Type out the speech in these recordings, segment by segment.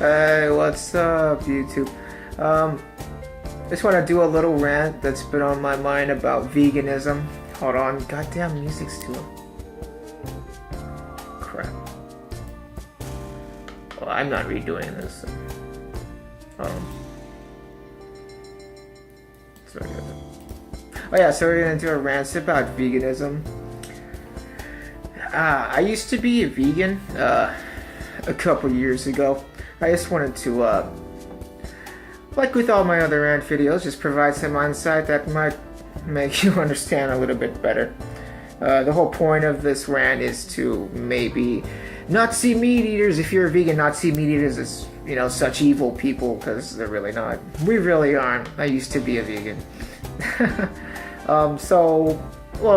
Hey, what's up, YouTube? Just want to do a little rant that's been on my mind about veganism. Hold on, goddamn music's too crap. Well, I'm not redoing this. Sorry. Oh yeah, so we're gonna do a rant about veganism. I used to be a vegan a couple years ago. I just wanted to, like with all my other rant videos, just provide some insight that might make you understand a little bit better. The whole point of this rant is to maybe not see meat eaters, if you're a vegan, not see meat eaters as, you know, such evil people, because they're really not. We really aren't. I used to be a vegan. Well,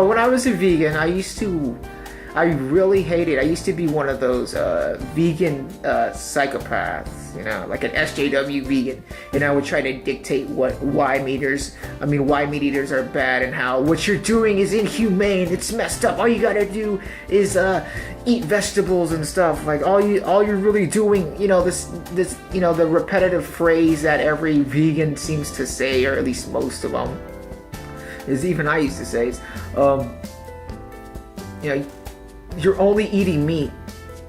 when I was a vegan, I really hated. I used to be one of those vegan psychopaths, you know, like an SJW vegan, and I would try to dictate why meat eaters are bad, and how what you're doing is inhumane. It's messed up. All you gotta do is eat vegetables and stuff. Like all you're really doing, you know, this you know, the repetitive phrase that every vegan seems to say, or at least most of them, is even I used to say, is, you know, you're only eating meat,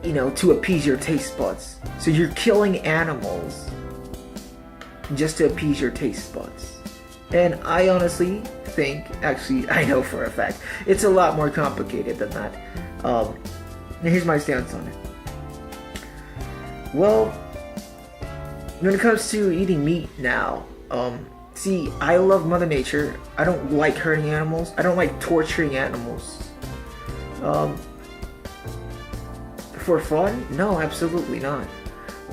you know, to appease your taste buds. So you're killing animals just to appease your taste buds. And I honestly think, actually, I know for a fact, it's a lot more complicated than that. Here's my stance on it. Well, when it comes to eating meat now, see, I love Mother Nature. I don't like hurting animals. I don't like torturing animals. For fun? No, absolutely not.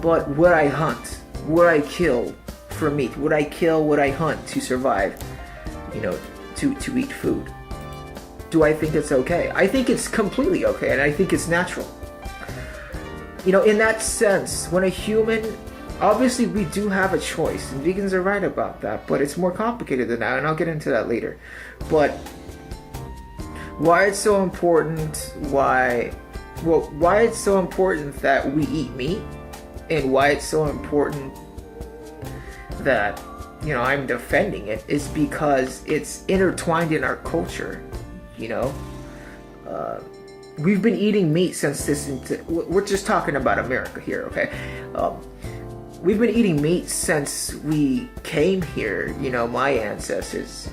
But would I hunt? Would I kill for meat? Would I kill? Would I hunt to survive? You know, to eat food? Do I think it's okay? I think it's completely okay, and I think it's natural. You know, in that sense, when a human, obviously we do have a choice, and vegans are right about that, but it's more complicated than that, and I'll get into that later. But why it's so important, why it's so important that we eat meat, and why it's so important that, you know, I'm defending it, is because it's intertwined in our culture. You know, we've been eating meat since we're just talking about America here, okay? We've been eating meat since we came here. You know, my ancestors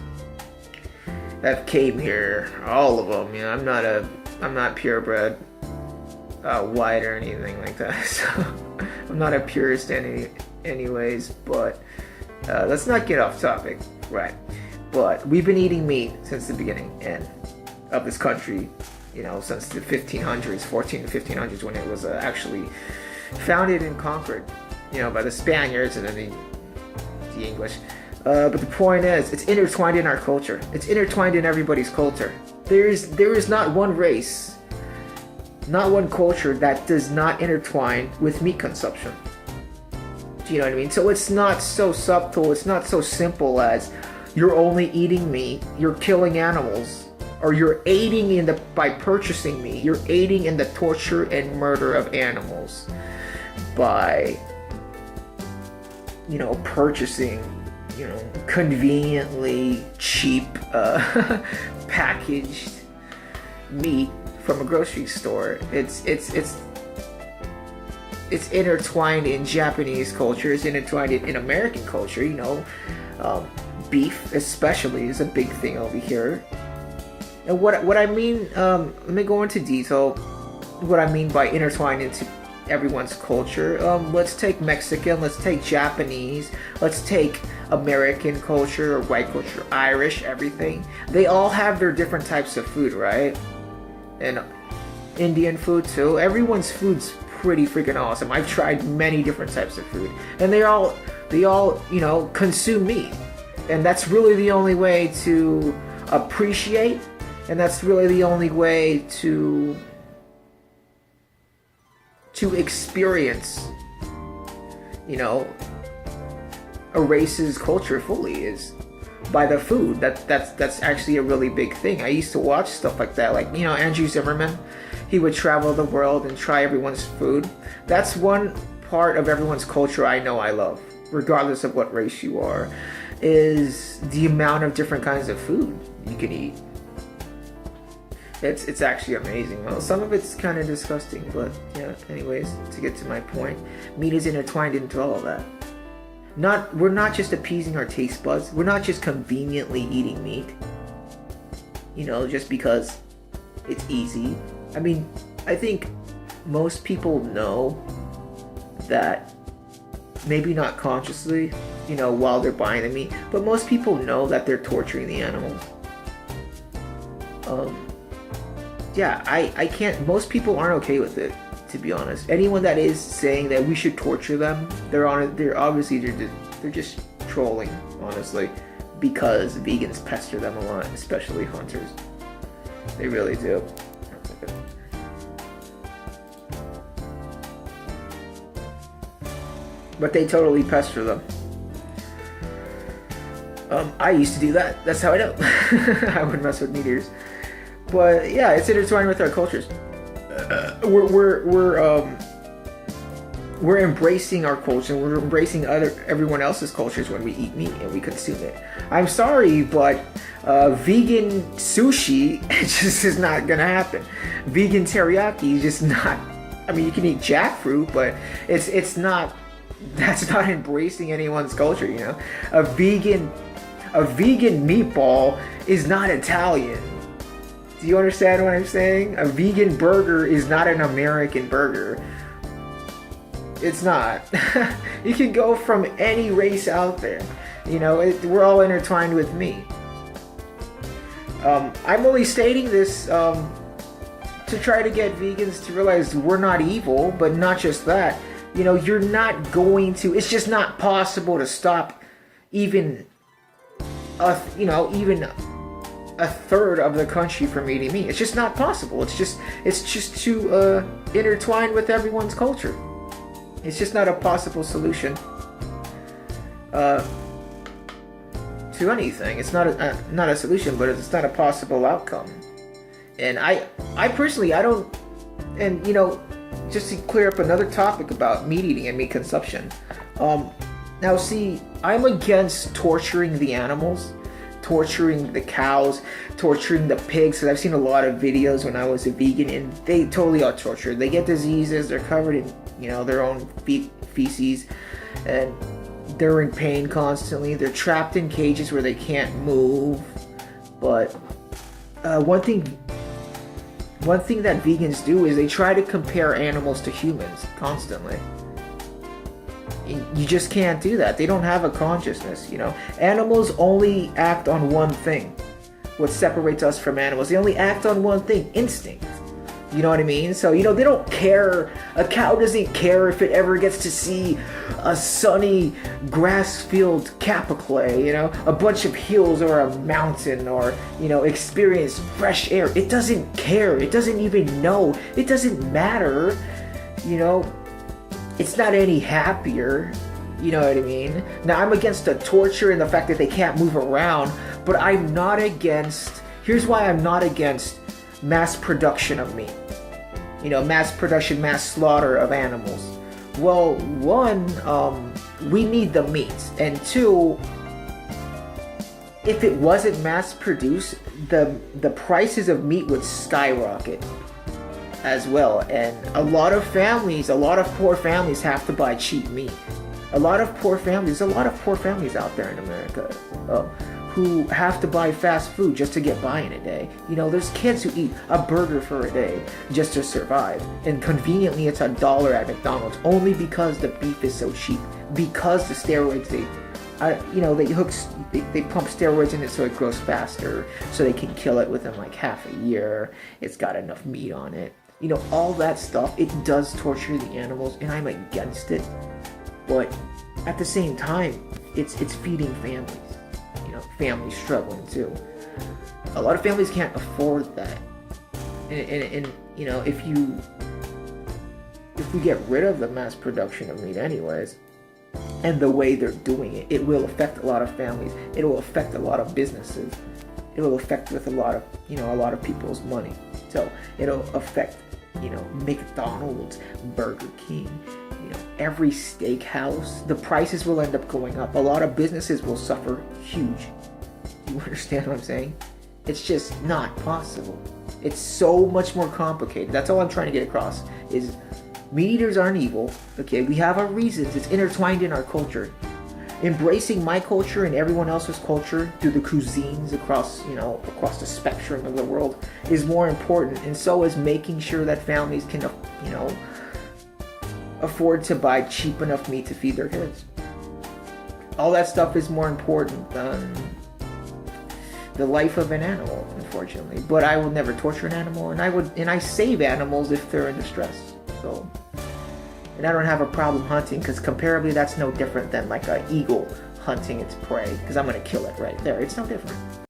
that came here, all of them. You know, I'm not purebred white or anything like that, so I'm not a purist anyways, but let's not get off topic, right? But we've been eating meat since the beginning of this country, you know, since the 1500s, 14 to 1500s, when it was actually founded and conquered, you know, by the Spaniards and then the English. But the point is, it's intertwined in our culture. It's intertwined in everybody's culture. There is not one race, not one culture that does not intertwine with meat consumption. Do you know what I mean? So it's not so subtle, it's not so simple as you're only eating meat, you're killing animals, or you're aiding by purchasing meat, you're aiding in the torture and murder of animals by, you know, purchasing, you know, conveniently cheap packaged meat from a grocery store. It's intertwined in Japanese culture. It's intertwined in American culture. You know, beef especially is a big thing over here. And what I mean, let me go into detail. What I mean by intertwined into everyone's culture. Let's take Mexican. Let's take Japanese. Let's take American culture or white culture, Irish, everything. They all have their different types of food, right? And Indian food too. Everyone's food's pretty freaking awesome. I've tried many different types of food, and they all, you know, consume meat, and that's really the only way to appreciate, and that's really the only way to experience, you know, a race's culture fully, is by the food. That's actually a really big thing. I used to watch stuff like that, like, you know, Andrew Zimmerman. He would travel the world and try everyone's food. That's one part of everyone's culture I know I love, regardless of what race you are, is the amount of different kinds of food you can eat. It's actually amazing. Well, some of it's kind of disgusting, but yeah, anyways, to get to my point, meat is intertwined into all of that. We're not just appeasing our taste buds. We're not just conveniently eating meat, just because it's easy. I mean, I think most people know that, maybe not consciously, while they're buying the meat, but most people know that they're torturing the animals. Yeah, I can't, most people aren't okay with it, to be honest. Anyone that is saying that we should torture them, they're obviously they're just trolling, honestly, because vegans pester them a lot, especially hunters. They really do. But they totally pester them. I used to do that. That's how I know. I would mess with meat eaters. But yeah, it's intertwined with our cultures. We're embracing our culture. We're embracing everyone else's cultures when we eat meat and we consume it. I'm sorry, but vegan sushi just is not gonna happen. Vegan teriyaki is just not. I mean, you can eat jackfruit, but it's not. That's not embracing anyone's culture. A vegan meatball is not Italian. Do you understand what I'm saying? A vegan burger is not an American burger. It's not. You can go from any race out there. We're all intertwined with meat. I'm only stating this to try to get vegans to realize we're not evil, but not just that. You're not going to. It's just not possible to stop even a third of the country from eating meat. It's just not possible. It's just too intertwined with everyone's culture. It's just not a possible solution to anything. It's not a solution, but it's not a possible outcome. And I personally, I don't. And just to clear up another topic about meat eating and meat consumption. Now, see, I'm against torturing the animals. Torturing the cows, torturing the pigs, because I've seen a lot of videos when I was a vegan, and they totally are tortured. They get diseases, they're covered in, their own feces, and they're in pain constantly. They're trapped in cages where they can't move. But one thing that vegans do is they try to compare animals to humans constantly. You just can't do that. They don't have a consciousness, Animals only act on one thing. What separates us from animals, they only act on one thing, instinct. You know what I mean? So, they don't care. A cow doesn't care if it ever gets to see a sunny grass field capicle, a bunch of hills or a mountain, or, experience fresh air. It doesn't care. It doesn't even know. It doesn't matter, It's not any happier, you know what I mean? Now, I'm against the torture and the fact that they can't move around, but I'm not against, here's why I'm not against mass production of meat. Mass production, mass slaughter of animals. Well, one, we need the meat, and two, if it wasn't mass produced, the prices of meat would skyrocket as well. And a lot of poor families have to buy cheap meat. There's a lot of poor families out there in America who have to buy fast food just to get by in a day. There's kids who eat a burger for a day just to survive. And conveniently, it's $1 at McDonald's only because the beef is so cheap. Because the steroids, they pump steroids in it so it grows faster, so they can kill it within like half a year. It's got enough meat on it. All that stuff, it does torture the animals, and I'm against it. But at the same time, it's feeding families. Families struggling too. A lot of families can't afford that. And if we get rid of the mass production of meat anyways, and the way they're doing it, it will affect a lot of families. It will affect a lot of businesses. It will affect with a lot of people's money. So it'll affect McDonald's, Burger King, every steakhouse, the prices will end up going up. A lot of businesses will suffer huge. You understand what I'm saying? It's just not possible. It's so much more complicated. That's all I'm trying to get across, is meat eaters aren't evil. Okay, we have our reasons. It's intertwined in our culture. Embracing my culture and everyone else's culture through the cuisines across the spectrum of the world is more important, and so is making sure that families can, afford to buy cheap enough meat to feed their kids. All that stuff is more important than the life of an animal, unfortunately. But I will never torture an animal, and I save animals if they're in distress. So, and I don't have a problem hunting, because comparably that's no different than like an eagle hunting its prey, because I'm gonna kill it right there. It's no different.